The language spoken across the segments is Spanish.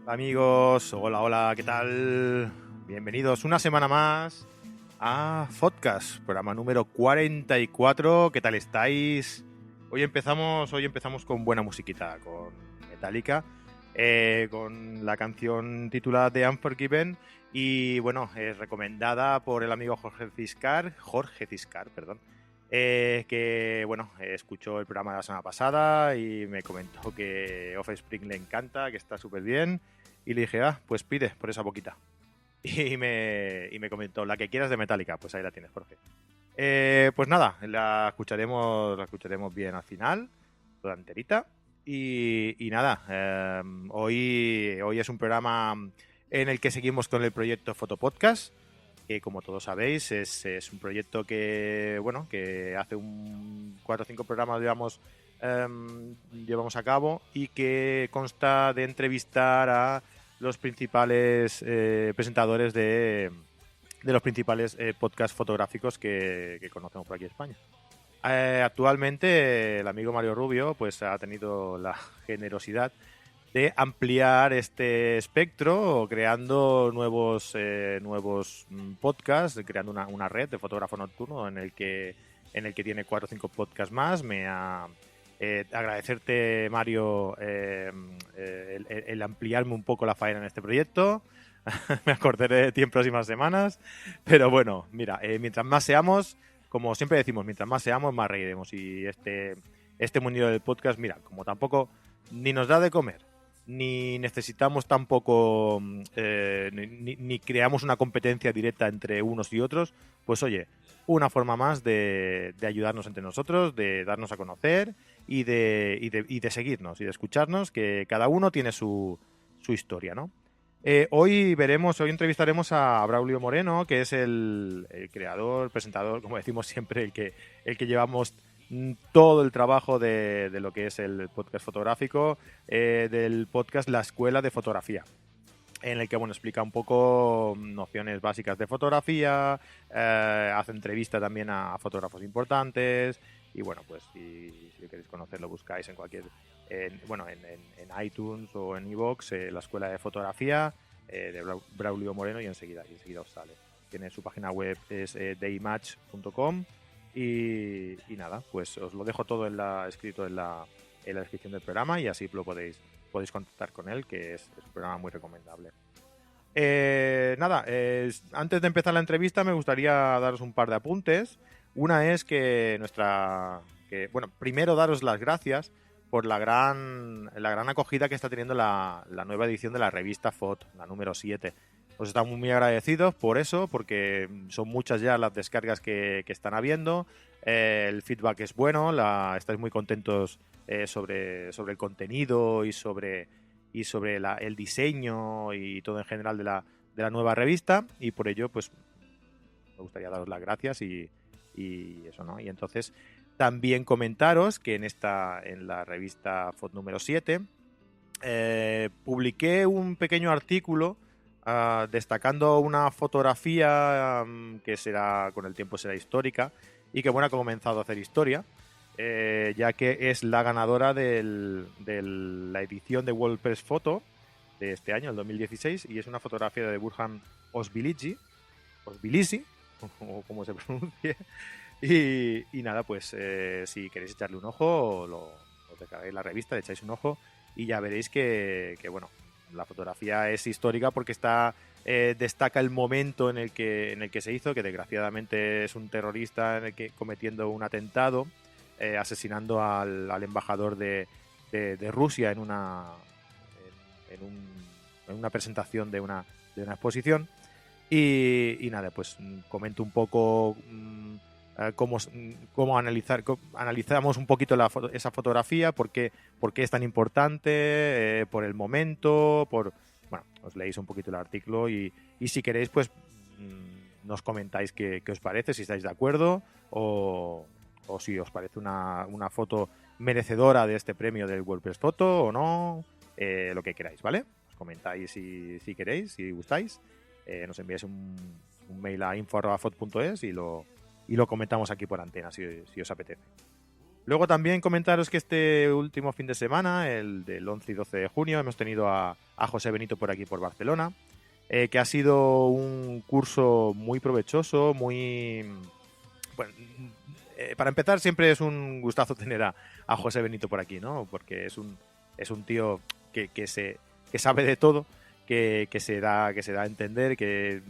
Amigos, hola, ¿qué tal? Bienvenidos una semana más a Podcast, programa número 44. ¿Qué tal estáis? Hoy empezamos con buena musiquita, con Metallica, con la canción titulada The Unforgiven y bueno, es recomendada por el amigo Jorge Ciscar, perdón. Que bueno, escuchó el programa de la semana pasada y me comentó que Offspring le encanta, que está súper bien. Y le dije, pues pide por esa boquita. Y me comentó, la que quieras de Metallica, pues ahí la tienes, Jorge. Pues nada, la escucharemos bien al final, toda enterita. Y nada, hoy es un programa en el que seguimos con el proyecto Fotopodcast, que como todos sabéis es un proyecto que, bueno, que hace 4 o 5 programas llevamos a cabo y que consta de entrevistar a los principales presentadores de los principales podcasts fotográficos que conocemos por aquí en España. Actualmente el amigo Mario Rubio pues ha tenido la generosidad de ampliar este espectro creando nuevos podcasts, creando una red de fotógrafo nocturno en el que tiene 4 o 5 podcasts más. Agradecerte, Mario, el ampliarme un poco la faena en este proyecto. Me acordaré de ti en próximas semanas. Pero bueno, mira, mientras más seamos, como siempre decimos, mientras más seamos, más reiremos. Y este mundillo del podcast, mira, como tampoco ni nos da de comer, ni necesitamos tampoco, ni creamos una competencia directa entre unos y otros, pues oye, una forma más de ayudarnos entre nosotros, de darnos a conocer y de seguirnos y de escucharnos, que cada uno tiene su historia, ¿no? Hoy entrevistaremos a Braulio Moreno, que es el creador, presentador, como decimos siempre, el que llevamos todo el trabajo de lo que es el podcast fotográfico, del podcast La Escuela de Fotografía, en el que bueno, explica un poco nociones básicas de fotografía, hace entrevista también a fotógrafos importantes y bueno, pues si queréis conocerlo buscáis en cualquier en iTunes o en iVoox, la Escuela de Fotografía de Braulio Moreno y enseguida os sale. Tiene su página web, es daymatch.com y nada, pues os lo dejo todo escrito en la descripción del programa y así lo podéis contactar con él, que es un programa muy recomendable. Antes de empezar la entrevista me gustaría daros un par de apuntes. Una es primero daros las gracias por la gran acogida que está teniendo la nueva edición de la revista FOT, la número 7. Os estamos muy agradecidos por eso, porque son muchas ya las descargas que están habiendo. El feedback es bueno, estáis muy contentos sobre el contenido y sobre el diseño y todo en general de la nueva revista, y por ello pues me gustaría daros las gracias y eso, ¿no? Y entonces también comentaros que en la revista FOT número 7 publiqué un pequeño artículo destacando una fotografía que con el tiempo será histórica y que bueno, ha comenzado a hacer historia, ya que es la ganadora de la edición de World Press Photo de este año, el 2016, y es una fotografía de Burhan Osbilisi, o como se pronuncie. Y nada, pues si queréis echarle un ojo, os descargáis la revista, le echáis un ojo y ya veréis que bueno, la fotografía es histórica porque destaca el momento en el que se hizo, que desgraciadamente es un terrorista cometiendo un atentado, asesinando al embajador de Rusia en una presentación de una exposición. Y nada, pues comento un poco cómo analizamos un poquito esa fotografía, por qué es tan importante, por el momento, bueno, os leéis un poquito el artículo y si queréis, pues nos comentáis qué os parece, si estáis de acuerdo o si os parece una foto merecedora de este premio del World Press Photo o no, lo que queráis, ¿vale? Os comentáis si queréis, si gustáis, nos enviáis un mail a info@fot.es y lo comentamos aquí por antena si os apetece. Luego también comentaros que este último fin de semana, el del 11 y 12 de junio, hemos tenido a José Benito por aquí, por Barcelona, que ha sido un curso muy provechoso, muy... Bueno, para empezar, siempre es un gustazo tener a José Benito por aquí, ¿no? Porque es un tío que sabe de todo, que se da a entender, que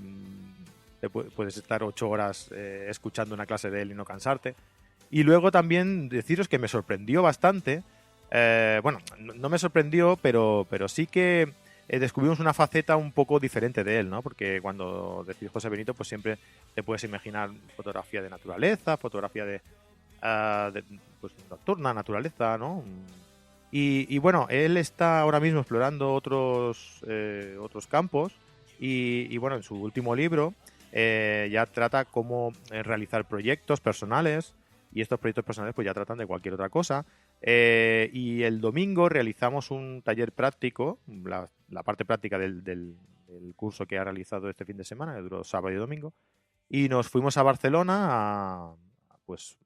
puedes estar 8 horas escuchando una clase de él y no cansarte. Y luego también deciros que me sorprendió bastante. Bueno, no me sorprendió, pero sí que descubrimos una faceta un poco diferente de él, ¿no? Porque cuando decís José Benito, pues siempre te puedes imaginar fotografía de naturaleza, fotografía de pues, nocturna, naturaleza, ¿no? Y bueno, él está ahora mismo explorando otros campos y bueno, en su último libro ya trata cómo realizar proyectos personales y estos proyectos personales pues ya tratan de cualquier otra cosa. Y el domingo realizamos un taller práctico, la parte práctica del curso que ha realizado este fin de semana, que duró sábado y domingo, y nos fuimos a Barcelona pues,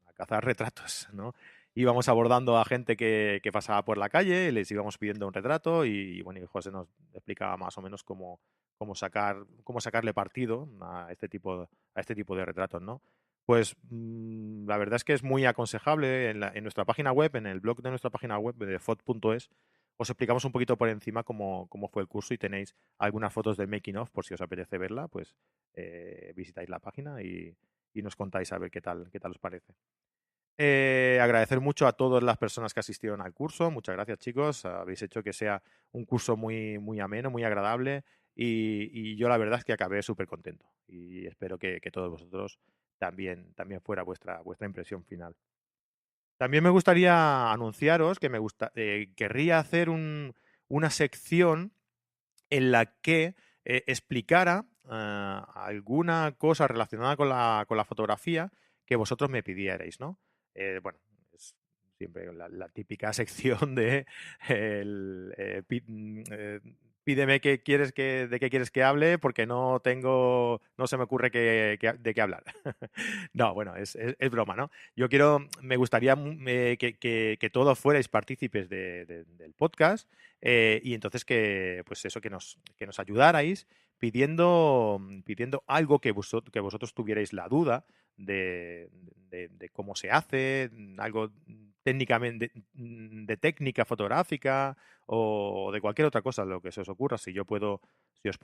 a cazar retratos, ¿no? Íbamos abordando a gente que pasaba por la calle, y les íbamos pidiendo un retrato bueno, y José nos explicaba más o menos cómo sacarle partido a este tipo de retratos, ¿no? Pues la verdad es que es muy aconsejable en nuestra página web, en el blog de nuestra página web de fot.es, os explicamos un poquito por encima cómo fue el curso y tenéis algunas fotos del making of por si os apetece verla, pues visitáis la página y nos contáis a ver qué tal os parece. Agradecer mucho a todas las personas que asistieron al curso. Muchas gracias, chicos. Habéis hecho que sea un curso muy, muy ameno, muy agradable. Y yo la verdad es que acabé súper contento. Y espero que todos vosotros también fuera vuestra impresión final. También me gustaría anunciaros que querría hacer una sección en la que explicara alguna cosa relacionada con la fotografía que vosotros me pidierais, ¿no? Bueno, es siempre la típica sección de pídeme de qué quieres que hable porque no se me ocurre de qué hablar. No, bueno, es broma, ¿no? Me gustaría que todos fuerais partícipes del podcast y entonces pues eso, que nos ayudarais pidiendo algo que vosotros tuvierais la duda de cómo se hace, algo técnicamente de técnica fotográfica o de cualquier otra cosa, lo que se os ocurra. Si os puedo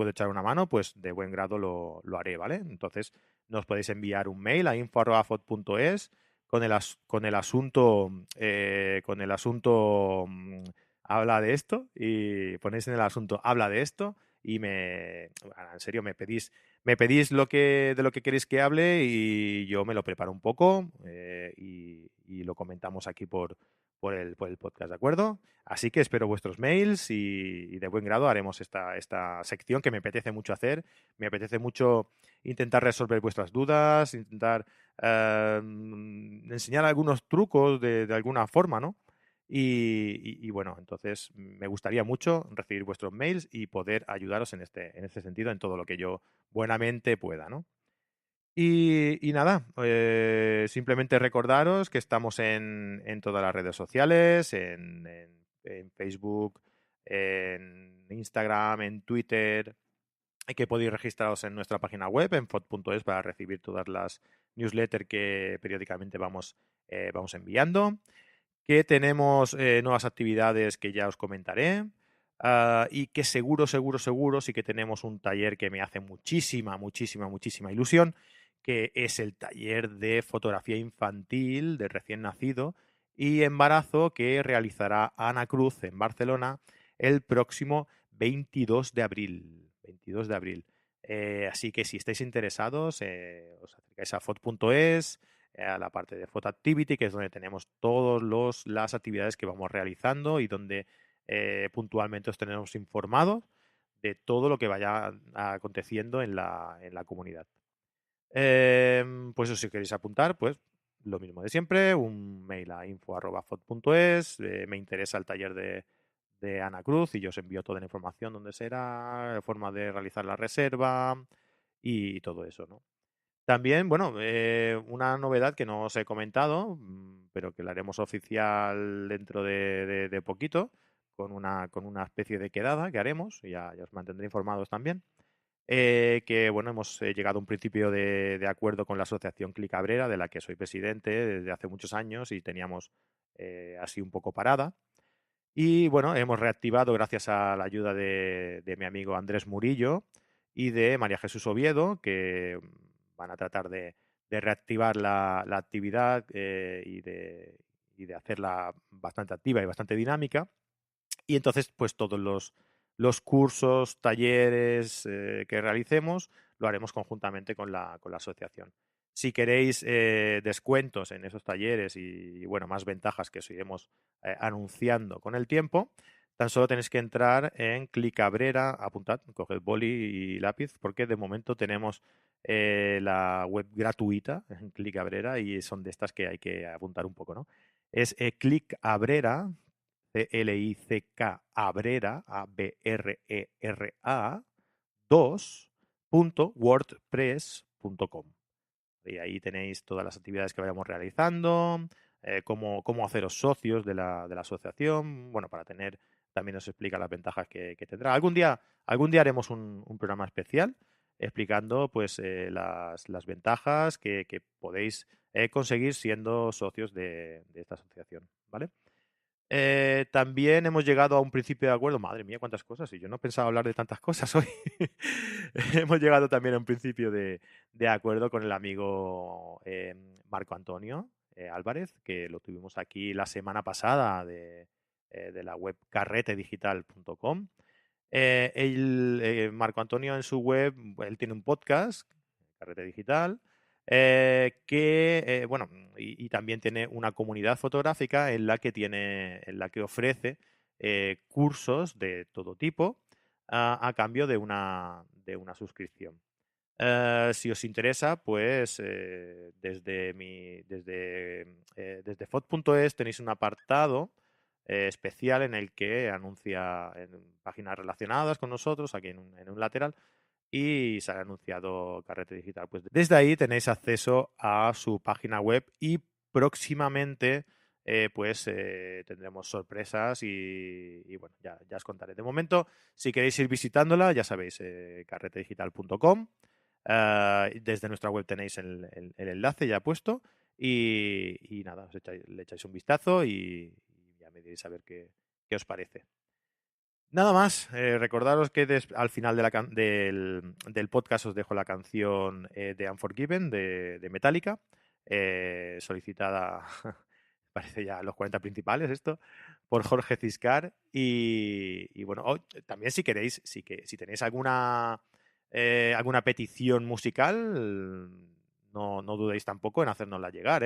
echar una mano, pues de buen grado lo haré, ¿vale? Entonces nos podéis enviar un mail a info@fot.es con el asunto habla de esto y ponéis en el asunto habla de esto y en serio, me pedís de lo que queréis que hable y yo me lo preparo un poco y lo comentamos aquí por el podcast, ¿de acuerdo? Así que espero vuestros mails y de buen grado haremos esta sección que me apetece mucho hacer. Me apetece mucho intentar resolver vuestras dudas, intentar enseñar algunos trucos de alguna forma, ¿no? Bueno, entonces me gustaría mucho recibir vuestros mails y poder ayudaros en este sentido, en todo lo que yo buenamente pueda, ¿no? Y nada, simplemente recordaros que estamos en todas las redes sociales, en Facebook, en Instagram, en Twitter, y que podéis registraros en nuestra página web, en fot.es, para recibir todas las newsletters que periódicamente vamos enviando, que tenemos nuevas actividades que ya os comentaré. Y que seguro sí que tenemos un taller que me hace muchísima ilusión, que es el taller de fotografía infantil de recién nacido y embarazo que realizará Ana Cruz en Barcelona el próximo 22 de abril. 22 de abril. Así que si estáis interesados, os acercáis a fot.es, a la parte de Photo Activity, que es donde tenemos todas las actividades que vamos realizando y donde puntualmente os tenemos informados de todo lo que vaya aconteciendo en la comunidad. Pues eso, si queréis apuntar, pues lo mismo de siempre, un mail a info@fot.es, me interesa el taller de Ana Cruz y yo os envío toda la información, dónde será, forma de realizar la reserva y todo eso, ¿no? También, bueno, una novedad que no os he comentado, pero que la haremos oficial dentro de poquito, con una especie de quedada que haremos, y ya os mantendré informados también. Que bueno, hemos llegado a un principio de acuerdo con la asociación Clicabrera, de la que soy presidente desde hace muchos años y teníamos así un poco parada. Y bueno, hemos reactivado gracias a la ayuda de mi amigo Andrés Murillo y de María Jesús Oviedo, que van a tratar de reactivar la actividad y de hacerla bastante activa y bastante dinámica. Y entonces, pues todos los cursos, talleres que realicemos, lo haremos conjuntamente con la asociación. Si queréis descuentos en esos talleres y, bueno, más ventajas que os iremos anunciando con el tiempo, tan solo tenéis que entrar en Clicabrera, apuntad, coged boli y lápiz, porque de momento tenemos la web gratuita en Clicabrera y son de estas que hay que apuntar un poco, ¿no? Es Clicabrera, C-L-I-C-K Abrera, A-B-R-E-R-A, 2.wordpress.com. Y ahí tenéis todas las actividades que vayamos realizando, cómo haceros socios de la asociación. Bueno, para tener, también os explica las ventajas que tendrá. Algún día haremos un programa especial explicando pues las ventajas que podéis conseguir siendo socios de esta asociación, ¿vale? También hemos llegado a un principio de acuerdo. Madre mía, cuántas cosas. Y yo no pensaba hablar de tantas cosas hoy. Hemos llegado también a un principio de acuerdo con el amigo Marco Antonio Álvarez, que lo tuvimos aquí la semana pasada de la web carretedigital.com. Marco Antonio en su web, él tiene un podcast, Carrete Digital, bueno, y también tiene una comunidad fotográfica en la que ofrece cursos de todo tipo a cambio de una suscripción. Si os interesa, pues desde fot.es tenéis un apartado especial en el que anuncia en páginas relacionadas con nosotros, aquí en un lateral, y sale anunciado Carrete Digital. Pues desde ahí tenéis acceso a su página web y próximamente tendremos sorpresas y bueno, ya os contaré. De momento, si queréis ir visitándola, ya sabéis, carretedigital.com. Desde nuestra web tenéis el enlace ya puesto y nada, le echáis un vistazo y ya me diréis a ver qué os parece. Nada más, recordaros que al final del podcast os dejo la canción de Unforgiven de Metallica, solicitada, parece ya los 40 principales esto, por Jorge Ciscar. Y bueno, también si queréis, si tenéis alguna petición musical, no dudéis tampoco en hacérnosla llegar,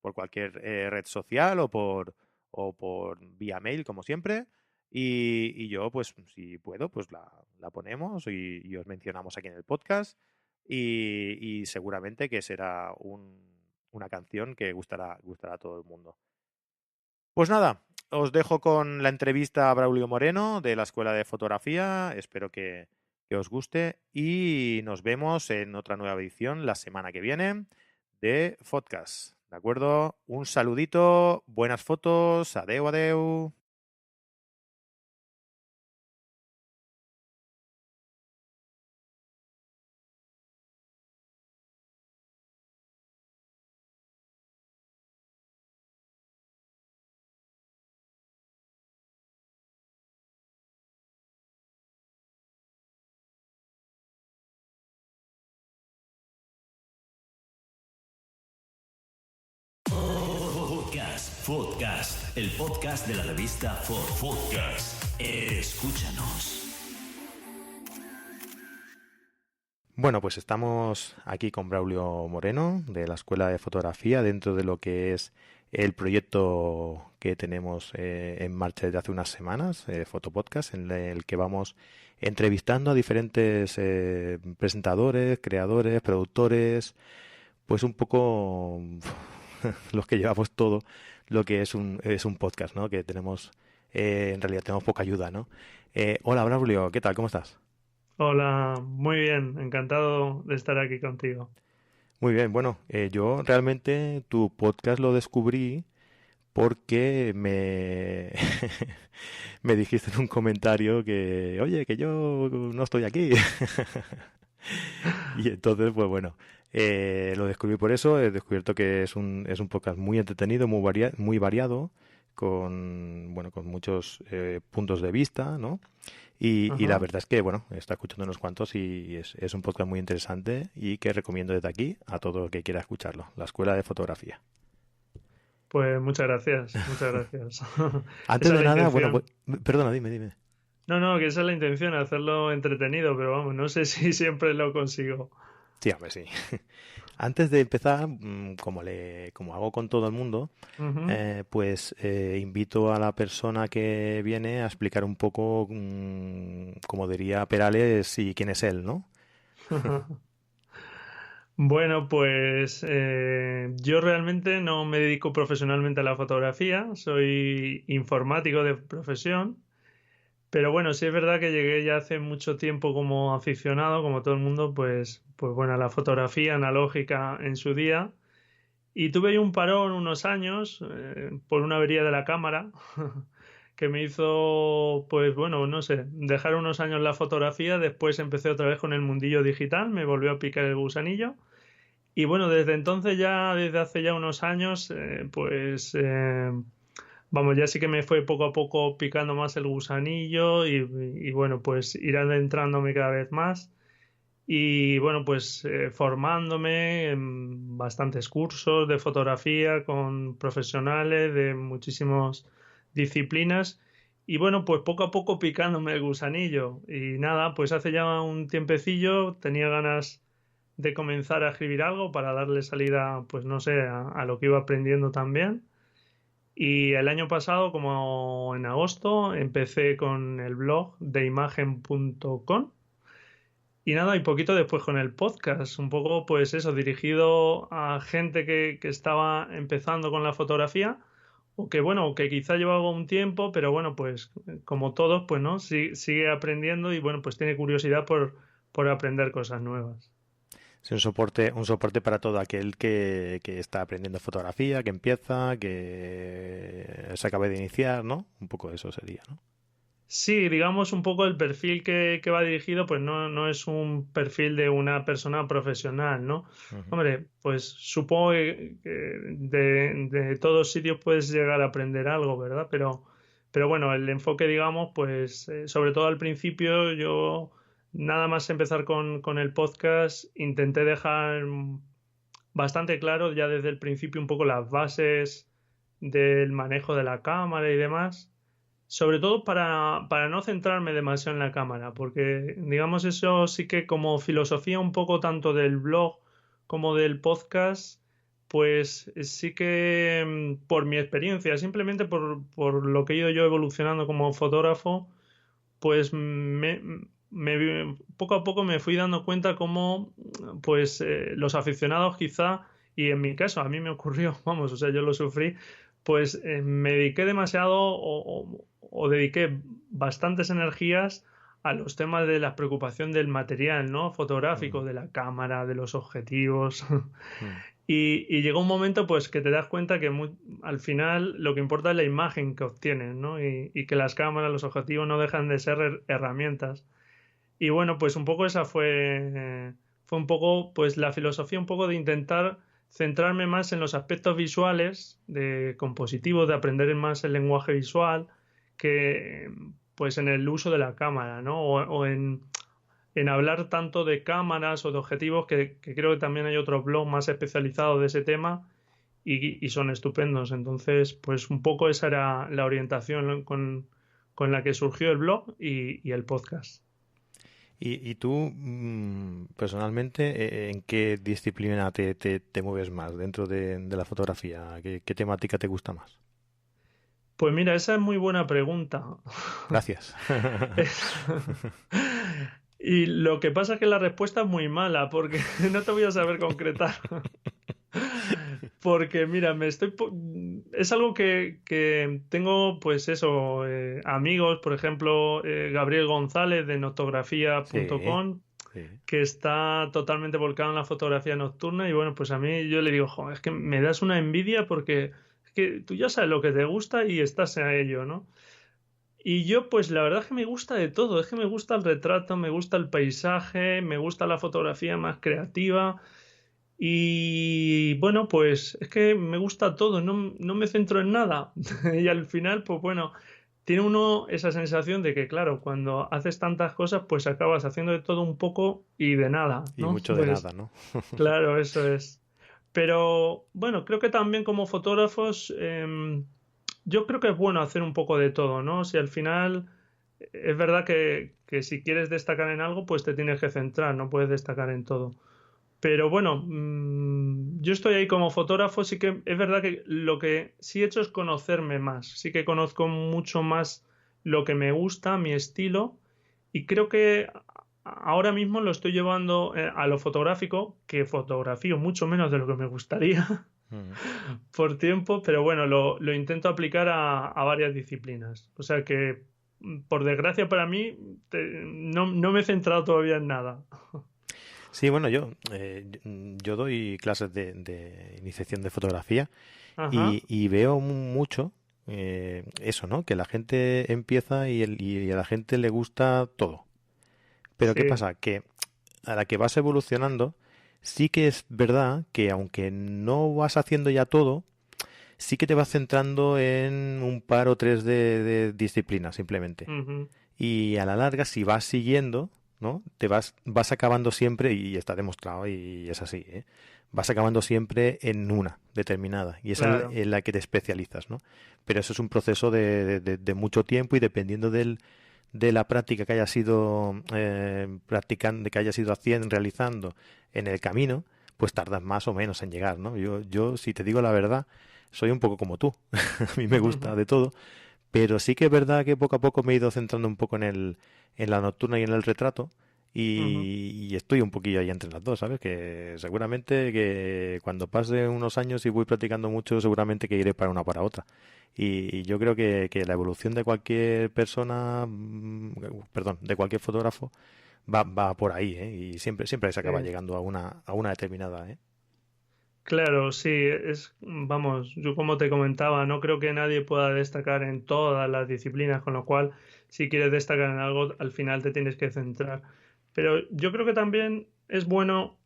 por cualquier red social o por vía mail, como siempre. Y yo, pues, si puedo, pues la ponemos y os mencionamos aquí en el podcast. Y seguramente que será una canción que gustará a todo el mundo. Pues nada, os dejo con la entrevista a Braulio Moreno de la Escuela de Fotografía. Espero que os guste y nos vemos en otra nueva edición la semana que viene de Podcast. ¿De acuerdo? Un saludito, buenas fotos, adeu, adeu. Podcast, el podcast de la revista Podcast. Escúchanos. Bueno, pues estamos aquí con Braulio Moreno de la Escuela de Fotografía dentro de lo que es el proyecto que tenemos en marcha desde hace unas semanas, Fotopodcast, en el que vamos entrevistando a diferentes presentadores, creadores, productores, pues un poco los que llevamos todo lo que es un podcast, ¿no? Que tenemos, en realidad tenemos poca ayuda, ¿no? Hola Braulio, ¿qué tal? ¿Cómo estás? Hola, muy bien, encantado de estar aquí contigo. Muy bien, bueno, yo realmente tu podcast lo descubrí porque me dijiste en un comentario que, oye, que yo no estoy aquí. Y entonces, pues bueno, lo descubrí por eso. He descubierto que es un podcast muy entretenido, muy variado, con, bueno, con muchos puntos de vista, ¿no? Y la Ajá. verdad es que, bueno, está escuchando unos cuantos y es un podcast muy interesante y que recomiendo desde aquí a todo el que quiera escucharlo. La Escuela de Fotografía. Pues muchas gracias, muchas gracias. Antes Esa es de la nada, bueno, intención. perdona, dime. No, que esa es la intención, hacerlo entretenido, pero vamos, no sé si siempre lo consigo. Sí, hombre, sí. Antes de empezar, como hago con todo el mundo, Ujú. pues invito a la persona que viene a explicar un poco, como diría Perales, y quién es él, ¿no? Bueno, pues yo realmente no me dedico profesionalmente a la fotografía, soy informático de profesión, pero bueno, sí es verdad que llegué ya hace mucho tiempo como aficionado, como todo el mundo, pues bueno, a la fotografía analógica en su día. Y tuve ahí un parón unos años por una avería de la cámara que me hizo, pues bueno, no sé, dejar unos años la fotografía. Después empecé otra vez con el mundillo digital, me volvió a picar el gusanillo. Y bueno, desde entonces ya, desde hace ya unos años, vamos, ya sí que me fue poco a poco picando más el gusanillo y bueno, pues ir adentrándome cada vez más. Y bueno, pues formándome en bastantes cursos de fotografía con profesionales de muchísimas disciplinas. Y bueno, pues poco a poco picándome el gusanillo. Y nada, pues hace ya un tiempecillo tenía ganas de comenzar a escribir algo para darle salida, pues no sé, a lo que iba aprendiendo también. Y el año pasado, como en agosto, empecé con el blog de imagen.com y nada, y poquito después con el podcast, un poco pues eso, dirigido a gente que estaba empezando con la fotografía o que bueno, o que quizá llevaba un tiempo, pero bueno, pues como todos, pues no, sigue aprendiendo y bueno, pues tiene curiosidad por aprender cosas nuevas. Es un soporte para todo aquel que está aprendiendo fotografía, que empieza, que se acabe de iniciar, ¿no? Un poco eso sería, ¿no? Sí, digamos un poco el perfil que va dirigido, pues no es un perfil de una persona profesional, ¿no? Ujú. Hombre, pues supongo que de todos sitios puedes llegar a aprender algo, ¿verdad? Pero bueno, el enfoque, digamos, pues sobre todo al principio yo nada más empezar con el podcast, intenté dejar bastante claro ya desde el principio un poco las bases del manejo de la cámara y demás, sobre todo para no centrarme demasiado en la cámara, porque digamos eso sí que como filosofía un poco tanto del blog como del podcast, pues sí que por mi experiencia, simplemente por lo que he ido yo evolucionando como fotógrafo, pues poco a poco me fui dando cuenta cómo pues los aficionados quizá, y en mi caso a mí me ocurrió, vamos, o sea, yo lo sufrí, pues me dediqué demasiado o dediqué bastantes energías a los temas de la preocupación del material, ¿no? Fotográfico, Ujú. de la cámara, de los objetivos. Mm. Y llegó un momento pues que te das cuenta que al final lo que importa es la imagen que obtienes, ¿no? Y que las cámaras, los objetivos no dejan de ser herramientas. Y bueno, pues un poco esa fue un poco pues la filosofía un poco de intentar centrarme más en los aspectos visuales, de compositivos, de aprender más el lenguaje visual, que pues en el uso de la cámara, ¿no? O en hablar tanto de cámaras o de objetivos, que creo que también hay otros blogs más especializados de ese tema y son estupendos. Entonces, pues un poco esa era la orientación con la que surgió el blog y el podcast. Y tú, personalmente, ¿en qué disciplina te mueves más dentro de la fotografía? ¿Qué temática te gusta más? Pues mira, esa es muy buena pregunta. Gracias. Es- Y lo que pasa es que la respuesta es muy mala, porque no te voy a saber concretar. Porque mira, es algo que tengo, pues eso, amigos, por ejemplo, Gabriel González de Sí, notografía.com. Sí. que está totalmente volcado en la fotografía nocturna y bueno, pues a mí yo le digo, "Jo, es que me das una envidia porque es que tú ya sabes lo que te gusta y estás a ello, ¿no? Y yo, pues la verdad es que me gusta de todo, es que me gusta el retrato, me gusta el paisaje, me gusta la fotografía más creativa y bueno, pues es que me gusta todo, no me centro en nada. Y al final, pues bueno, tiene uno esa sensación de que, claro, cuando haces tantas cosas, pues acabas haciendo de todo un poco y de nada, Y ¿no? mucho de Pues nada, ¿no? claro, eso es. Pero bueno, creo que también como fotógrafos, yo creo que es bueno hacer un poco de todo, ¿no? Si al final es verdad que si quieres destacar en algo, pues te tienes que centrar, no puedes destacar en todo. Pero bueno, yo estoy ahí como fotógrafo, sí que es verdad que lo que sí he hecho es conocerme más, sí que conozco mucho más lo que me gusta, mi estilo, y creo que ahora mismo lo estoy llevando a lo fotográfico, que fotografío mucho menos de lo que me gustaría Mm. por tiempo, pero bueno, lo intento aplicar a varias disciplinas. O sea que, por desgracia para mí, no me he centrado todavía en nada. Sí, bueno, yo doy clases de iniciación de fotografía Ajá, y veo mucho eso, ¿no? Que la gente empieza y a la gente le gusta todo. Pero ¿qué sí. pasa? Que a la que vas evolucionando, sí que es verdad que aunque no vas haciendo ya todo, sí que te vas centrando en un par o tres de disciplinas simplemente. Ujú. Y a la larga, si vas siguiendo, ¿no? Vas acabando siempre, y está demostrado y es así, ¿eh? Vas acabando siempre en una determinada y esa es Claro. en la que te especializas, ¿no? Pero eso es un proceso de mucho tiempo y dependiendo de la práctica que hayas ido practicando, que hayas ido haciendo, realizando en el camino, pues tardas más o menos en llegar, ¿no? Si te digo la verdad, soy un poco como tú. A mí me gusta de todo, pero sí que es verdad que poco a poco me he ido centrando un poco en la nocturna y en el retrato. Ujú. Y estoy un poquillo ahí entre las dos, ¿sabes? Que seguramente que cuando pase unos años y voy practicando mucho, seguramente que iré para una o para otra. Y yo creo que la evolución de cualquier persona, perdón, de cualquier fotógrafo, va por ahí, ¿eh? Y siempre se Sí. acaba llegando a una determinada, ¿eh? Claro, sí, vamos, yo como te comentaba, no creo que nadie pueda destacar en todas las disciplinas, con lo cual, si quieres destacar en algo, al final te tienes que centrar. Pero yo creo que también es bueno,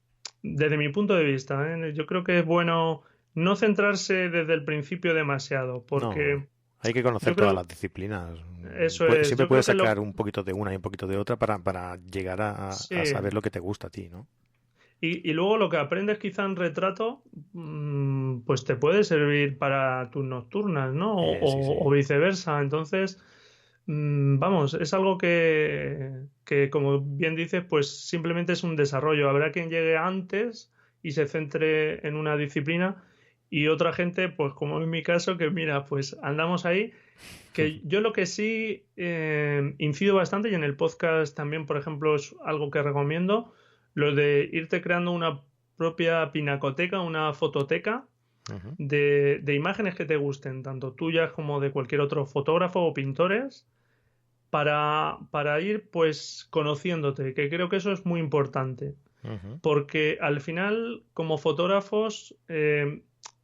desde mi punto de vista, yo creo que es bueno no centrarse desde el principio demasiado, No, porque hay que conocer yo todas las creo, disciplinas. eso es, Siempre yo creo puedes que sacar un poquito de una y un poquito de otra para llegar sí. a saber lo que te gusta a ti, ¿no? Y luego lo que aprendes quizá en retrato, pues te puede servir para tus nocturnas, ¿no? Sí, O sí. viceversa. Entonces, vamos, es algo que, como bien dices, pues simplemente es un desarrollo. Habrá quien llegue antes y se centre en una disciplina y otra gente, pues como en mi caso, que mira, pues andamos ahí. Que yo lo que sí incido bastante y en el podcast también, por ejemplo, es algo que recomiendo, lo de irte creando una propia pinacoteca, una fototeca Ujú. de imágenes que te gusten, tanto tuyas como de cualquier otro fotógrafo o pintores, para ir pues conociéndote, que creo que eso es muy importante, Ujú. porque al final, como fotógrafos,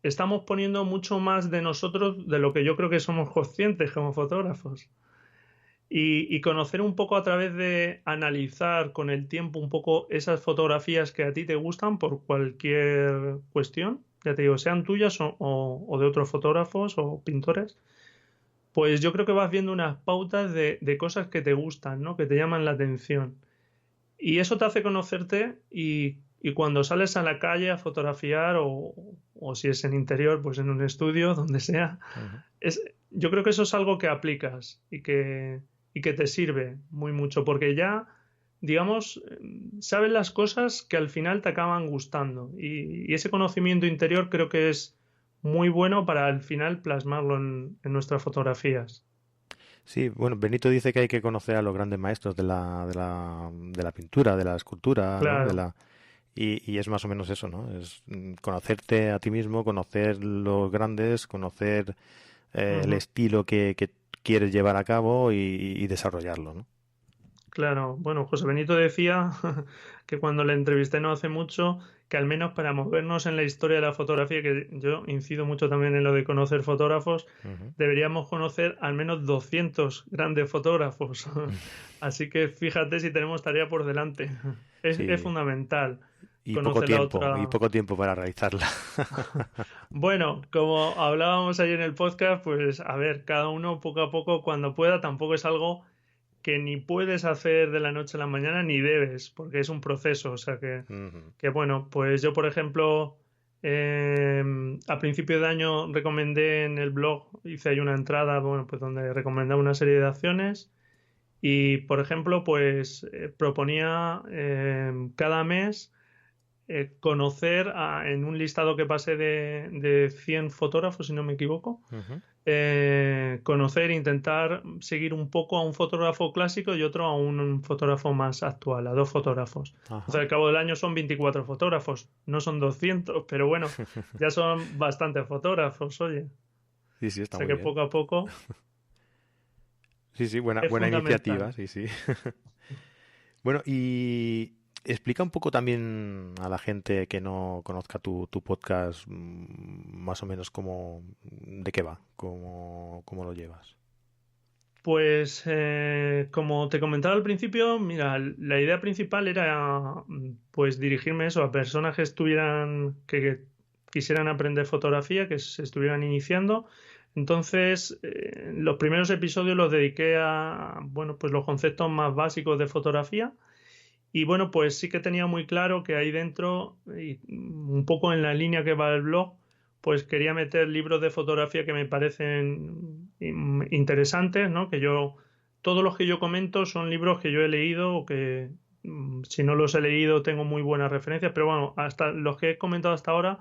estamos poniendo mucho más de nosotros de lo que yo creo que somos conscientes como fotógrafos. Y conocer un poco a través de analizar con el tiempo un poco esas fotografías que a ti te gustan por cualquier cuestión, ya te digo, sean tuyas o de otros fotógrafos o pintores, pues yo creo que vas viendo unas pautas de cosas que te gustan, ¿no? Que te llaman la atención. Y eso te hace conocerte y cuando sales a la calle a fotografiar o si es en interior, pues en un estudio, donde sea, Ujú. yo creo que eso es algo que aplicas y que te sirve muy mucho, porque ya, digamos, sabes las cosas que al final te acaban gustando y ese conocimiento interior creo que es muy bueno para al final plasmarlo en nuestras fotografías. Sí, bueno, Benito dice que hay que conocer a los grandes maestros de la pintura, de la escultura, ¿no? Claro. Y es más o menos eso, ¿no? Es conocerte a ti mismo, conocer los grandes, conocer el Ujú. estilo que quieres llevar a cabo y desarrollarlo, ¿no? Claro, bueno, José Benito decía que cuando le entrevisté no hace mucho, que al menos para movernos en la historia de la fotografía, que yo incido mucho también en lo de conocer fotógrafos, Ujú. deberíamos conocer al menos 200 grandes fotógrafos. Así que fíjate si tenemos tarea por delante. Es Sí, fundamental conocer la y otra. poco tiempo para realizarla. Bueno, como hablábamos ayer en el podcast, pues a ver, cada uno poco a poco cuando pueda, tampoco es algo que ni puedes hacer de la noche a la mañana ni debes, porque es un proceso. O sea Ujú. que bueno, pues yo por ejemplo, a principio de año recomendé en el blog, hice ahí una entrada, bueno, pues donde recomendaba una serie de acciones y por ejemplo, pues proponía cada mes conocer en un listado que pasé de 100 fotógrafos, si no me equivoco, Ujú. conocer, intentar seguir un poco a un fotógrafo clásico y otro a un fotógrafo más actual, a dos fotógrafos. Entonces, Ajá. al cabo del año son 24 fotógrafos, no son 200, pero bueno, ya son bastantes fotógrafos, oye. O Sí, sí, está sea muy que bien. poco a poco Sí, sí, es buena iniciativa, fundamental. sí, sí. Bueno, y explica un poco también a la gente que no conozca tu podcast, más o menos de qué va, cómo lo llevas. Pues como te comentaba al principio, mira, la idea principal era pues dirigirme eso a personas que estuvieran, que quisieran aprender fotografía, que se estuvieran iniciando. Entonces, los primeros episodios los dediqué a, bueno, pues los conceptos más básicos de fotografía. Y bueno, pues sí que tenía muy claro que ahí dentro, y un poco en la línea que va el blog, pues quería meter libros de fotografía que me parecen interesantes, ¿no? Todos los que yo comento son libros que yo he leído o que si no los he leído tengo muy buenas referencias, pero bueno, hasta los que he comentado hasta ahora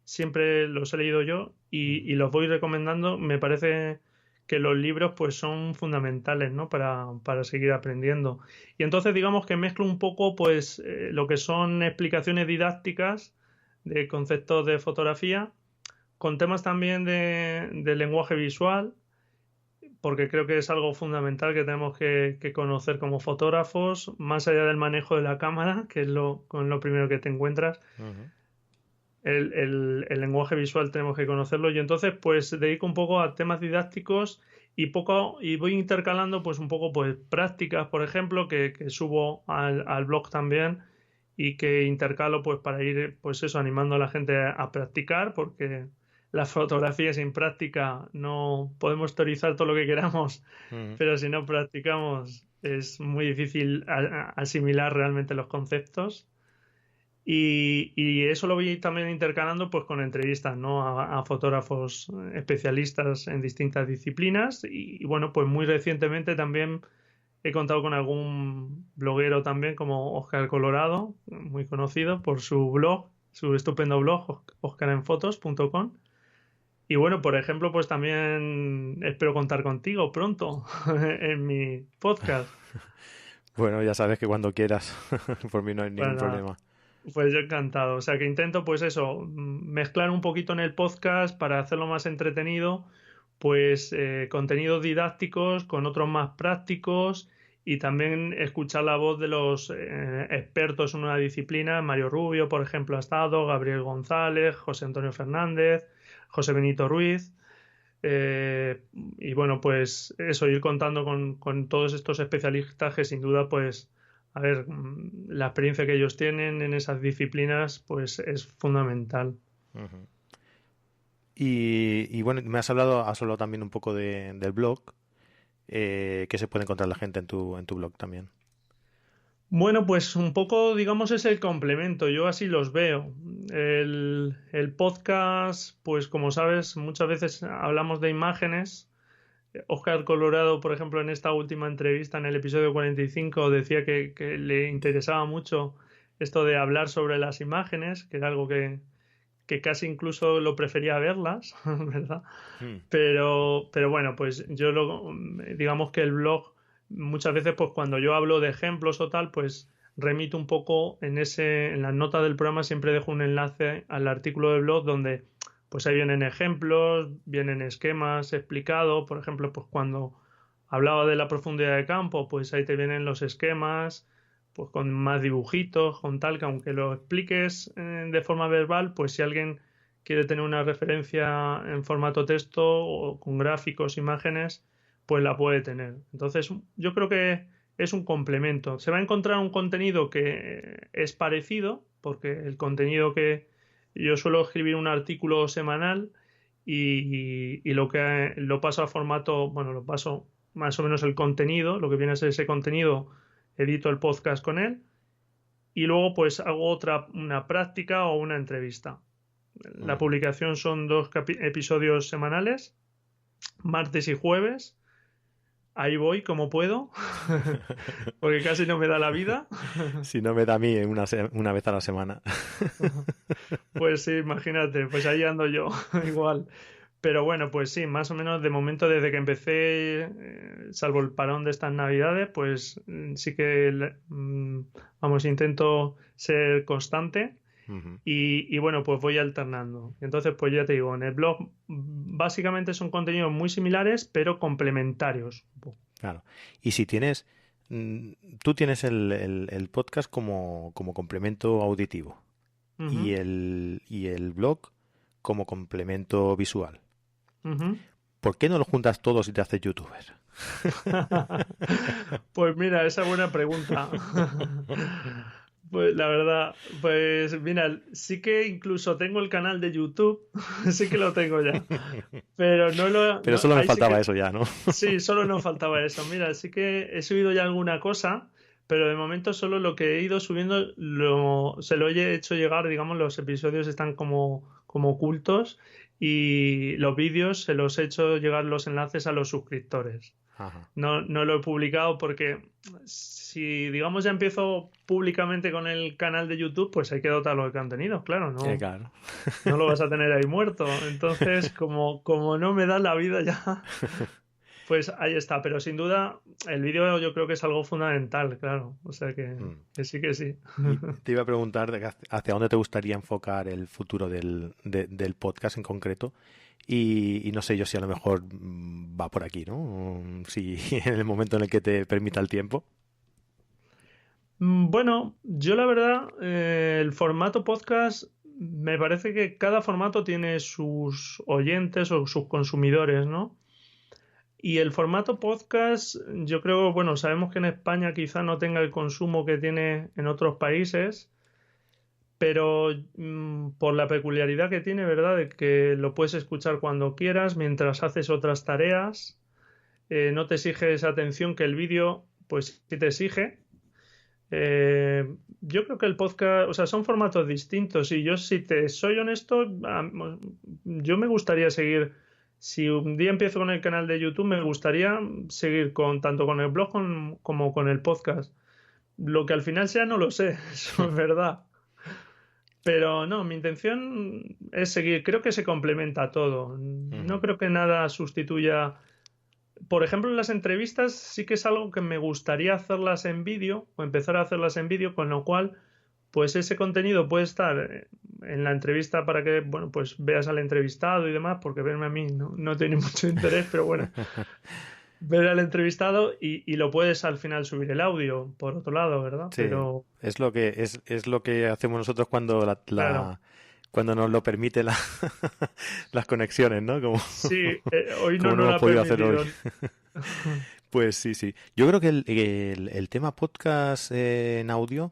siempre los he leído yo Ujú. y los voy recomendando. Me parece que los libros pues son fundamentales, ¿no? Para seguir aprendiendo. Y entonces digamos que mezclo un poco pues lo que son explicaciones didácticas de conceptos de fotografía con temas también de lenguaje visual, porque creo que es algo fundamental que tenemos que conocer como fotógrafos, más allá del manejo de la cámara, que es con lo primero que te encuentras. Ujú. El lenguaje visual tenemos que conocerlo y entonces pues dedico un poco a temas didácticos y voy intercalando pues un poco pues prácticas, por ejemplo, que subo al blog también y que intercalo pues para ir pues eso animando a la gente a practicar porque la fotografía sin práctica no podemos teorizar todo lo que queramos, Ujú. pero si no practicamos es muy difícil asimilar realmente los conceptos. Y eso lo voy también intercalando pues con entrevistas, ¿no? A fotógrafos especialistas en distintas disciplinas y bueno, pues muy recientemente también he contado con algún bloguero también como Oscar Colorado, muy conocido por su blog, su estupendo blog, oscarenfotos.com. Y bueno, por ejemplo, pues también espero contar contigo pronto en mi podcast. Bueno, ya sabes que cuando quieras, por mí no hay Pues ningún nada, problema. pues yo encantado. O sea que intento, pues eso, mezclar un poquito en el podcast para hacerlo más entretenido, pues contenidos didácticos con otros más prácticos y también escuchar la voz de los expertos en una disciplina. Mario Rubio, por ejemplo, ha estado, Gabriel González, José Antonio Fernández, José Benito Ruiz. Y bueno, pues eso, ir contando con todos estos especialistas que sin duda, pues, a ver, la experiencia que ellos tienen en esas disciplinas, pues es fundamental. Ujú. Y bueno, has hablado también un poco del blog, que se puede encontrar la gente en tu blog también. Bueno, pues un poco, digamos, es el complemento, yo así los veo. El podcast, pues como sabes, muchas veces hablamos de imágenes. Oscar Colorado, por ejemplo, en esta última entrevista, en el episodio 45, decía que le interesaba mucho esto de hablar sobre las imágenes, que era algo que casi incluso lo prefería verlas, ¿verdad? Mm. Pero bueno, pues digamos que el blog, muchas veces, pues cuando yo hablo de ejemplos o tal, pues remito un poco en la nota del programa siempre dejo un enlace al artículo del blog donde pues ahí vienen ejemplos, vienen esquemas explicados, por ejemplo, pues cuando hablaba de la profundidad de campo, pues ahí te vienen los esquemas, pues con más dibujitos, con tal, que aunque lo expliques de forma verbal, pues si alguien quiere tener una referencia en formato texto o con gráficos, imágenes, pues la puede tener. Entonces, yo creo que es un complemento. Se va a encontrar un contenido que es parecido, porque el contenido que yo suelo escribir un artículo semanal y lo que lo paso a formato, bueno, lo paso más o menos el contenido, lo que viene a ser ese contenido, edito el podcast con él y luego pues hago una práctica o una entrevista. La publicación son 2 episodios semanales, martes y jueves. Ahí voy como puedo, porque casi no me da la vida. Si no me da a mí una vez a la semana. Pues sí, imagínate, pues ahí ando yo, igual. Pero bueno, pues sí, más o menos de momento desde que empecé, salvo el parón de estas navidades, pues sí que, vamos, intento ser constante Ujú. y bueno, pues voy alternando. Entonces, pues ya te digo, en el blog básicamente son contenidos muy similares, pero complementarios. Claro. Y si tienes, tú tienes el podcast como complemento auditivo y Ujú, el blog como complemento visual. ujú. ¿Por qué no lo juntas todos y te haces youtuber? Pues mira, esa es buena pregunta. Pues la verdad, pues mira, sí que incluso tengo el canal de YouTube, sí que lo tengo ya, pero Pero solo me ahí sí faltaba que, eso ya, ¿no? sí, solo nos faltaba eso. Mira, sí que he subido ya alguna cosa, pero de momento solo lo que he ido subiendo se lo he hecho llegar, digamos, los episodios están como ocultos y los vídeos se los he hecho llegar los enlaces a los suscriptores. Ajá. No lo he publicado porque si, digamos, ya empiezo públicamente con el canal de YouTube, pues hay que dotarlo de contenido, claro, Claro. no lo vas a tener ahí muerto. Entonces, como no me da la vida ya, pues ahí está. Pero sin duda, el vídeo yo creo que es algo fundamental, claro. O sea Mm. que sí que sí. Y te iba a preguntar hacia dónde te gustaría enfocar el futuro del podcast en concreto. Y no sé yo si a lo mejor va por aquí, ¿no? Si en el momento en el que te permita el tiempo. Bueno, yo la verdad, el formato podcast, me parece que cada formato tiene sus oyentes o sus consumidores, ¿no? Y el formato podcast, yo creo, bueno, sabemos que en España quizá no tenga el consumo que tiene en otros países, pero por la peculiaridad que tiene, ¿verdad? De que lo puedes escuchar cuando quieras, mientras haces otras tareas, no te exige esa atención que el vídeo, pues sí te exige. Yo creo que el podcast, o sea, son formatos distintos y yo, si te soy honesto, yo me gustaría seguir, si un día empiezo con el canal de YouTube, me gustaría seguir tanto con el blog como con el podcast. Lo que al final sea, no lo sé, eso es verdad. Pero no, mi intención es seguir, creo que se complementa todo. No Ujú. creo que nada sustituya. Por ejemplo, las entrevistas sí que es algo que me gustaría hacerlas en vídeo o empezar a hacerlas en vídeo, con lo cual, pues ese contenido puede estar en la entrevista para que, bueno, pues veas al entrevistado y demás, porque verme a mí no tiene mucho interés, pero bueno, ver al entrevistado y lo puedes al final subir el audio, por otro lado, ¿verdad? Sí, Pero, es lo que hacemos nosotros cuando claro, cuando nos lo permite las conexiones, ¿no? Como, sí, hoy no como no nos lo hemos ha podido hacer hoy. permitido. Pues sí, sí. Yo creo que el tema podcast en audio,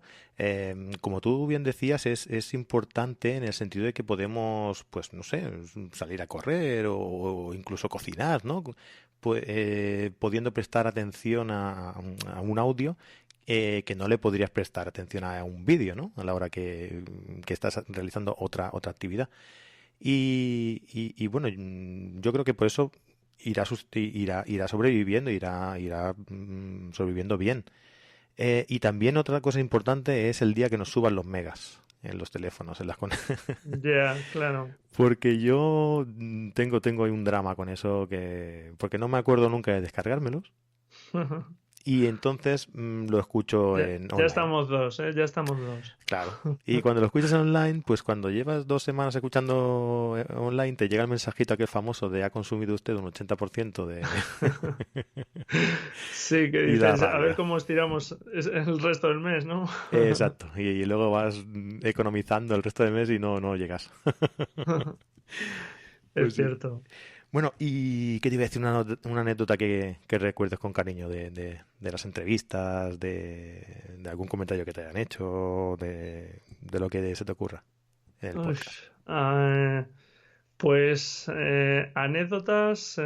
como tú bien decías, es importante en el sentido de que podemos, pues no sé, salir a correr o incluso cocinar, ¿no? Pudiendo prestar atención a un audio que no le podrías prestar atención a un vídeo, ¿no? A la hora que estás realizando otra actividad. Y bueno, yo creo que por eso irá sobreviviendo, irá sobreviviendo bien. Y también otra cosa importante es el día que nos suban los megas en los teléfonos, Ya, claro. porque yo tengo ahí un drama con eso porque no me acuerdo nunca de descargármelos Y entonces lo escucho Ya, en ya online. estamos dos, ¿eh? Ya estamos dos. Claro. Y cuando lo escuchas en online, pues cuando llevas 2 semanas escuchando online, te llega el mensajito aquel famoso de ha consumido usted un 80% de... Sí, que y da dices, a ver rabia. cómo estiramos el resto del mes, ¿no? Exacto. Y luego vas economizando el resto del mes y no llegas. Es Pues sí. cierto. Bueno, ¿y qué te iba a decir? Una anécdota que recuerdes con cariño de las entrevistas, de algún comentario que te hayan hecho, de lo que se te ocurra en el Uy, podcast. ah, pues anécdotas, a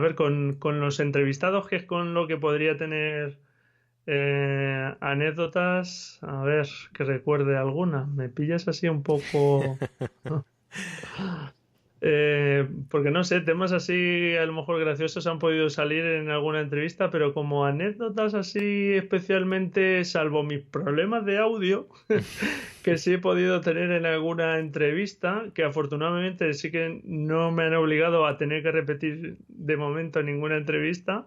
ver, con los entrevistados, que es con lo que podría tener anécdotas, a ver, que recuerde alguna. Me pillas así un poco... porque no sé, temas así a lo mejor graciosos han podido salir en alguna entrevista, pero como anécdotas así especialmente, salvo mis problemas de audio, que sí he podido tener en alguna entrevista, que afortunadamente sí que no me han obligado a tener que repetir de momento ninguna entrevista,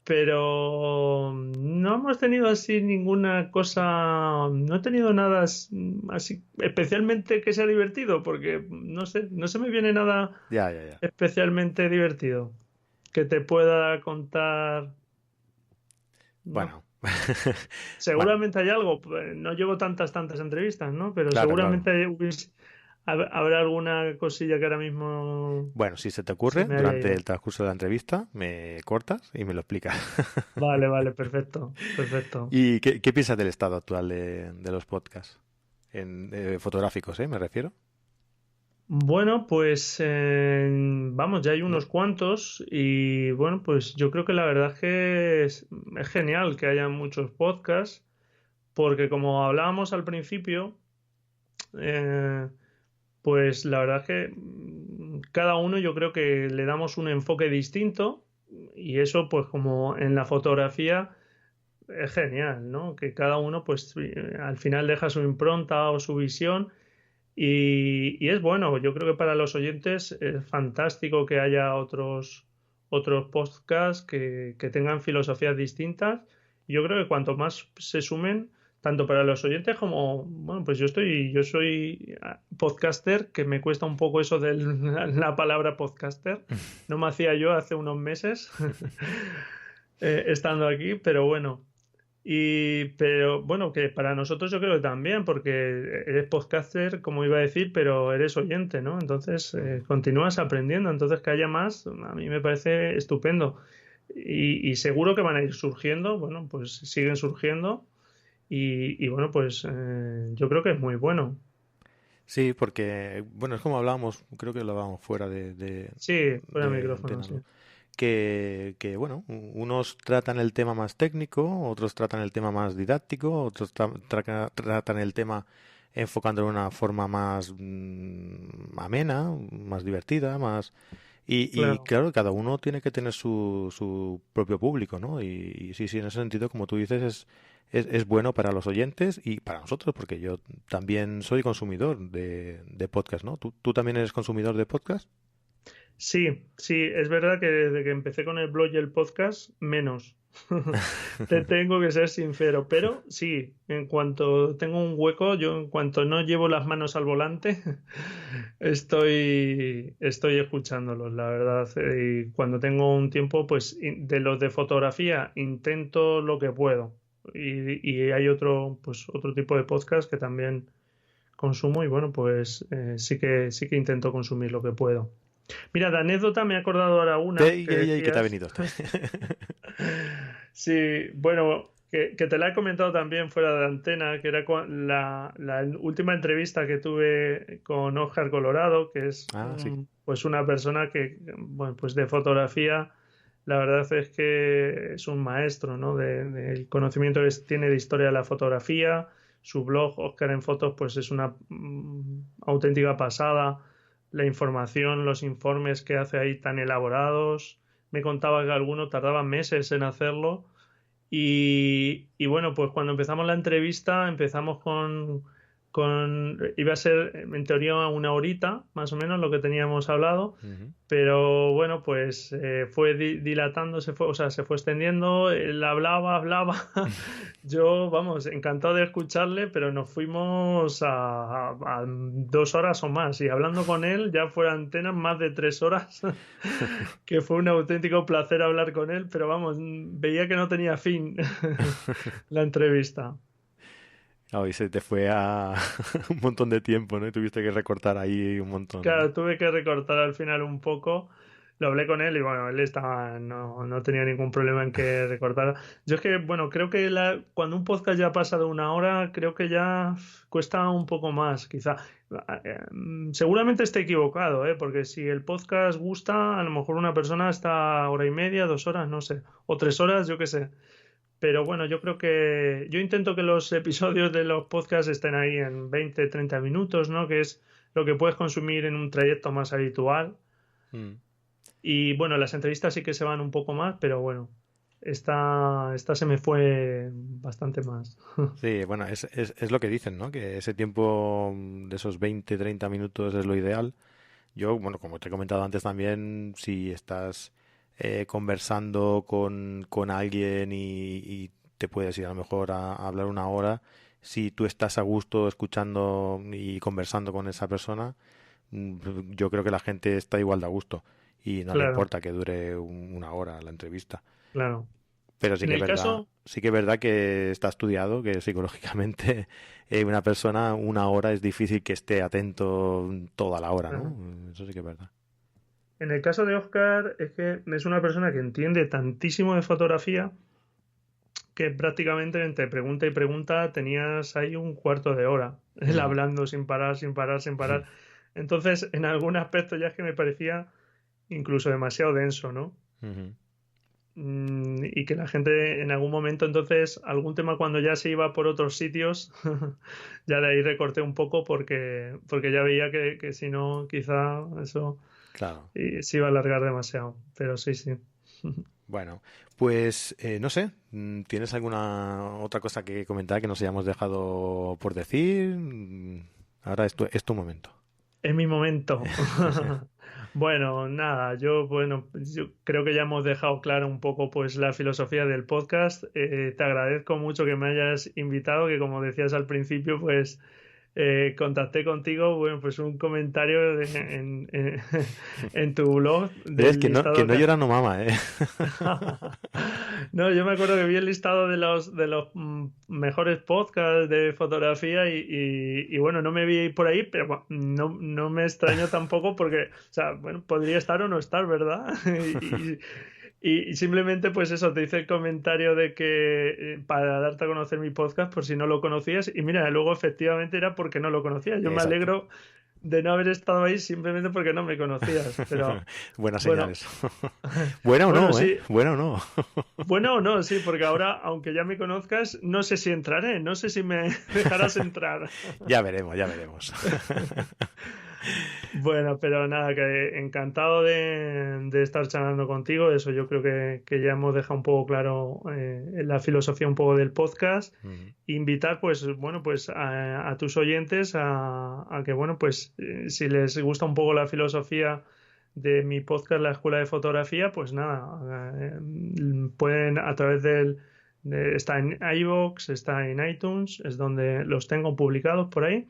pero no hemos tenido así ninguna cosa, no he tenido nada así especialmente que sea divertido, porque no sé, no se me viene nada Ya, ya, ya. especialmente divertido que te pueda contar, ¿no? Bueno, bueno, Seguramente hay algo, no llevo tantas entrevistas, ¿no? Pero claro, claro. seguramente habrá alguna cosilla que ahora mismo Bueno, si se te se ocurre, me haya durante ido. el transcurso de la entrevista, me cortas y me lo explicas. Vale, vale, perfecto, perfecto. ¿Y qué piensas del estado actual de los podcasts? Fotográficos, ¿eh? Me refiero. Bueno, pues vamos, ya hay unos cuantos y bueno, pues yo creo que la verdad es que es genial que haya muchos podcasts porque como hablábamos al principio, eh, pues la verdad es que cada uno yo creo que le damos un enfoque distinto y eso pues como en la fotografía es genial, ¿no? Que cada uno pues al final deja su impronta o su visión y es bueno, yo creo que para los oyentes es fantástico que haya otros podcasts que tengan filosofías distintas. Yo creo que cuanto más se sumen, tanto para los oyentes como, bueno, pues yo soy podcaster, que me cuesta un poco eso de la palabra podcaster. No me hacía yo hace unos meses estando aquí, pero bueno. Pero bueno, que para nosotros yo creo que también, porque eres podcaster, como iba a decir, pero eres oyente, ¿no? Entonces, continúas aprendiendo. Entonces, que haya más, a mí me parece estupendo. Y seguro que van a ir surgiendo, bueno, pues siguen surgiendo. Y bueno, pues yo creo que es muy bueno. Sí, porque, bueno, es como hablábamos, creo que lo hablábamos fuera Sí, fuera de de micrófono, antena, sí. ¿no? Bueno, unos tratan el tema más técnico, otros tratan el tema más didáctico, otros tratan el tema enfocándolo de una forma más amena, más divertida, más... Y Claro. claro, cada uno tiene que tener su propio público, ¿no? Y sí, sí, en ese sentido, como tú dices, es bueno para los oyentes y para nosotros, porque yo también soy consumidor de podcast, ¿no? ¿Tú también eres consumidor de podcast? Sí, sí, es verdad que desde que empecé con el blog y el podcast, menos. Te tengo que ser sincero, pero sí, en cuanto tengo un hueco, yo en cuanto no llevo las manos al volante, estoy escuchándolos, la verdad. Y cuando tengo un tiempo, pues de los de fotografía intento lo que puedo. Y hay pues otro tipo de podcast que también consumo y bueno, pues sí que intento consumir lo que puedo. Mira, de anécdota me he acordado ahora una ¿Qué, que qué te ha decías. venido? Sí, bueno, que te la he comentado también fuera de antena, que era la última entrevista que tuve con Oscar Colorado, que es Ah, sí. pues una persona que, bueno, pues de fotografía, la verdad es que es un maestro, ¿no? Del conocimiento que tiene de historia de la fotografía. Su blog, Oscar en Fotos, pues es una auténtica pasada. La información, los informes que hace ahí tan elaborados. Me contaba que algunos tardaban meses en hacerlo y bueno, pues cuando empezamos la entrevista empezamos iba a ser en teoría una horita, más o menos, lo que teníamos hablado, Ujú. pero bueno, pues fue dilatando, o sea, se fue extendiendo, él hablaba, yo, vamos, encantado de escucharle, pero nos fuimos a 2 horas o más, y hablando con él ya fuera antena más de 3 horas, que fue un auténtico placer hablar con él, pero vamos, veía que no tenía fin la entrevista. Claro, y se te fue a un montón de tiempo, ¿no? Y tuviste que recortar ahí un montón, ¿no? Claro, tuve que recortar al final un poco. Lo hablé con él y bueno, él estaba, no tenía ningún problema en que recortara. Yo es que, bueno, creo que cuando un podcast ya pasa de 1 hora, creo que ya cuesta un poco más, quizá. Seguramente esté equivocado, ¿eh? Porque si el podcast gusta, a lo mejor una persona está 1 hora y media, 2 horas, no sé, o 3 horas, yo qué sé. Pero bueno, yo creo que yo intento que los episodios de los podcasts estén ahí en 20, 30 minutos, ¿no? Que es lo que puedes consumir en un trayecto más habitual. Mm. Y bueno, las entrevistas sí que se van un poco más, pero bueno, esta se me fue bastante más. Sí, bueno, es lo que dicen, ¿no? Que ese tiempo de esos 20, 30 minutos es lo ideal. Yo, bueno, como te he comentado antes también, si estás conversando con alguien y te puedes ir a lo mejor a hablar 1 hora, si tú estás a gusto escuchando y conversando con esa persona, yo creo que la gente está igual de a gusto y no le Claro, importa que dure 1 hora la entrevista. claro. Pero sí En que es el verdad, caso, sí que es verdad que está estudiado que psicológicamente una persona 1 hora es difícil que esté atento toda la hora, claro. ¿no? Eso sí que es verdad. En el caso de Oscar, es que es una persona que entiende tantísimo de fotografía que prácticamente entre pregunta y pregunta tenías ahí un cuarto de hora, él Mm. hablando sin parar, sin parar, sin parar. Entonces, en algún aspecto ya es que me parecía incluso demasiado denso, ¿no? Ujú. Y que la gente en algún momento, entonces, algún tema cuando ya se iba por otros sitios, ya de ahí recorté un poco porque ya veía que si no, quizá eso Claro. se iba a alargar demasiado. Pero sí, sí. Bueno, pues no sé, ¿tienes alguna otra cosa que comentar que nos hayamos dejado por decir? Ahora es tu momento. Es mi momento. Bueno, nada, yo creo que ya hemos dejado claro un poco pues la filosofía del podcast. Te agradezco mucho que me hayas invitado, que como decías al principio, pues contacté contigo, bueno, pues un comentario en tu blog ¿Ves? del Que listado no que... llora no mama, ¿eh? No, yo me acuerdo que vi el listado de los mejores podcasts de fotografía y bueno, no me vi por ahí, pero bueno, no me extraño tampoco porque, o sea, bueno, podría estar o no estar, ¿verdad? Y, y simplemente pues eso, te hice el comentario de que para darte a conocer mi podcast por si no lo conocías y mira, luego efectivamente era porque no lo conocías. Yo me Exacto. alegro de no haber estado ahí simplemente porque no me conocías, pero Buena señal bueno, eso. Buena o bueno, no, ¿eh? sí. Buena o no. Bueno, no, sí, porque ahora, aunque ya me conozcas, no sé si entraré, no sé si me dejarás entrar. Ya veremos, ya veremos. Bueno, pero nada, que encantado de estar charlando contigo. Eso yo creo que ya hemos dejado un poco claro la filosofía un poco del podcast. Ujú. Invitar, pues, bueno, pues a tus oyentes a que, bueno, pues si les gusta un poco la filosofía de mi podcast, La Escuela de Fotografía, pues nada, pueden a través está en iVoox, está en iTunes, es donde los tengo publicados por ahí.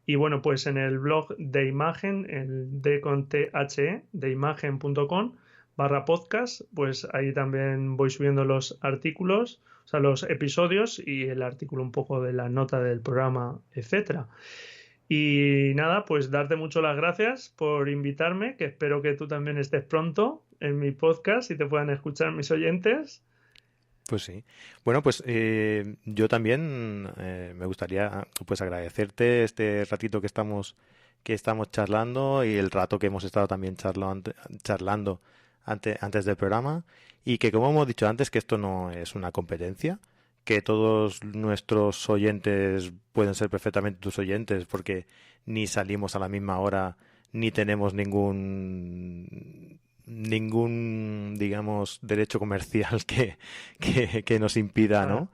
Y bueno, pues en el blog de imagen, el D con THE, deimagen.com/podcast, pues ahí también voy subiendo los artículos, o sea, los episodios y el artículo un poco de la nota del programa, etcétera. Y nada, pues darte mucho las gracias por invitarme, que espero que tú también estés pronto en mi podcast y te puedan escuchar mis oyentes. Pues sí. Bueno, pues yo también me gustaría pues agradecerte este ratito que estamos charlando y el rato que hemos estado también charlando antes del programa y que como hemos dicho antes que esto no es una competencia, que todos nuestros oyentes pueden ser perfectamente tus oyentes porque ni salimos a la misma hora ni tenemos ningún, digamos, derecho comercial que nos impida, ¿no?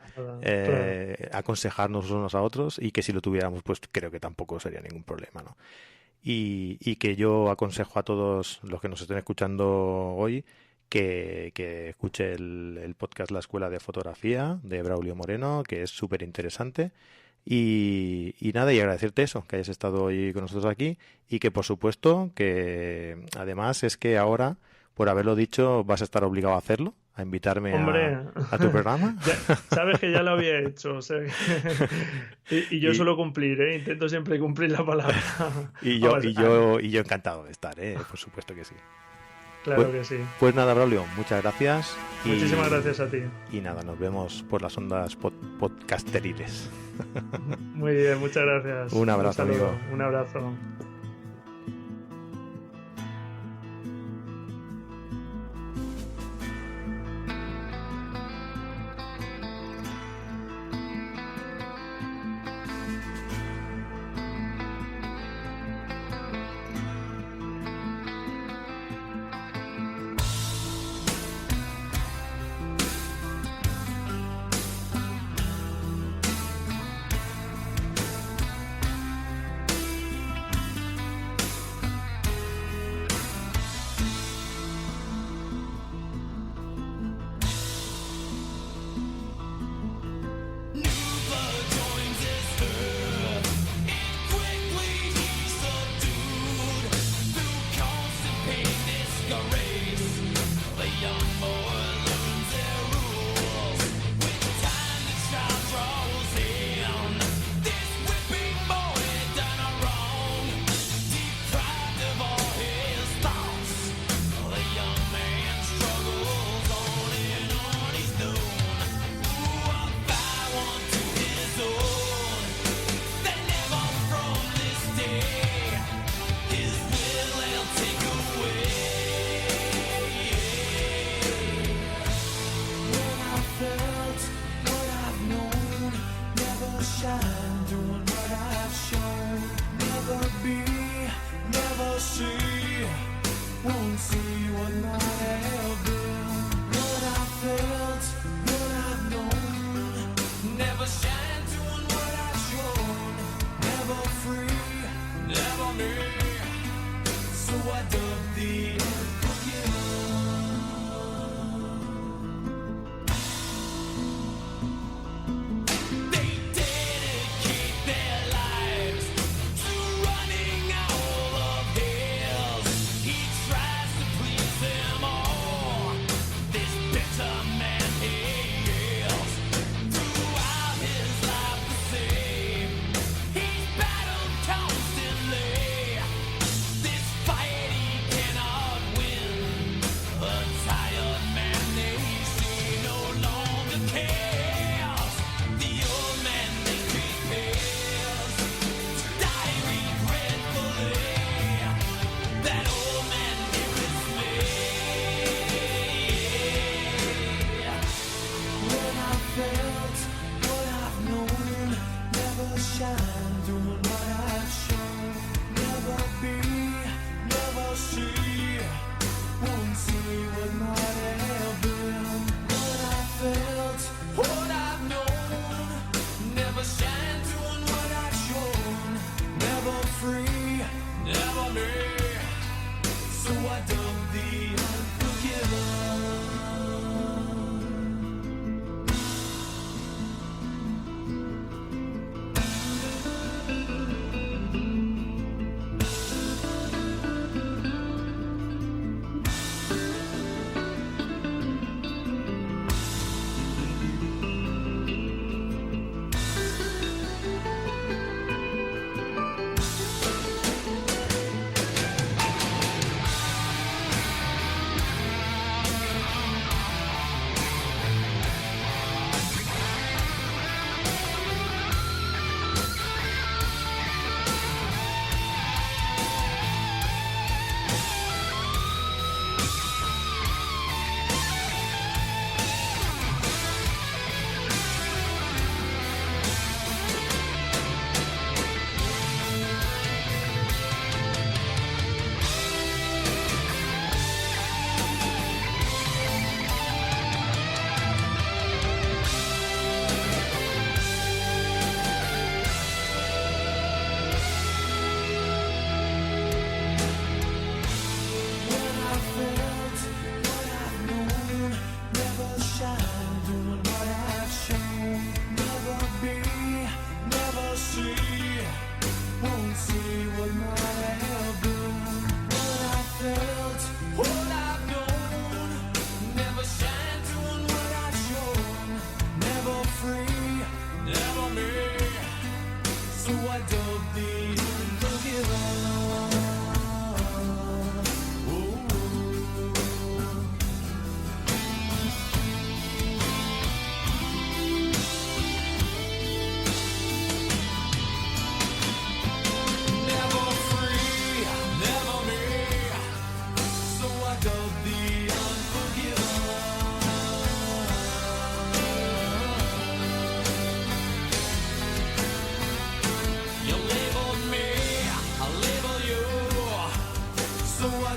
Aconsejarnos unos a otros, y que si lo tuviéramos, pues creo que tampoco sería ningún problema, ¿no? Y que yo aconsejo a todos los que nos estén escuchando hoy que escuche el podcast La Escuela de Fotografía de Braulio Moreno, que es súper interesante. Y nada, y agradecerte eso, que hayas estado hoy con nosotros aquí, y que por supuesto que además es que ahora, por haberlo dicho, vas a estar obligado a hacerlo, a invitarme a tu programa. Sabes que ya lo había hecho, o sea, y yo suelo cumplir, intento siempre cumplir la palabra. Y yo encantado de estar, por supuesto que sí. Claro que sí. Pues nada, Braulio, muchas gracias. Muchísimas gracias a ti. Y nada, nos vemos por las ondas podcasteriles. Muy bien, muchas gracias. Un abrazo, amigo. Un abrazo. Cannot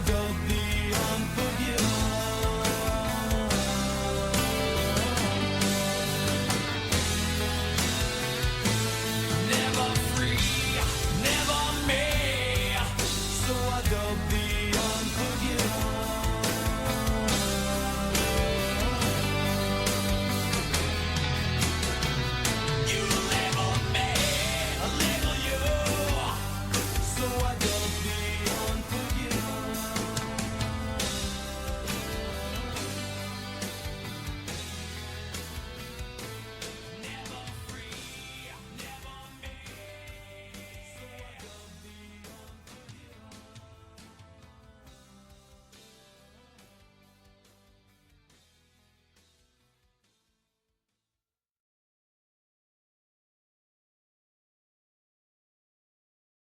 dog, the unforgiven.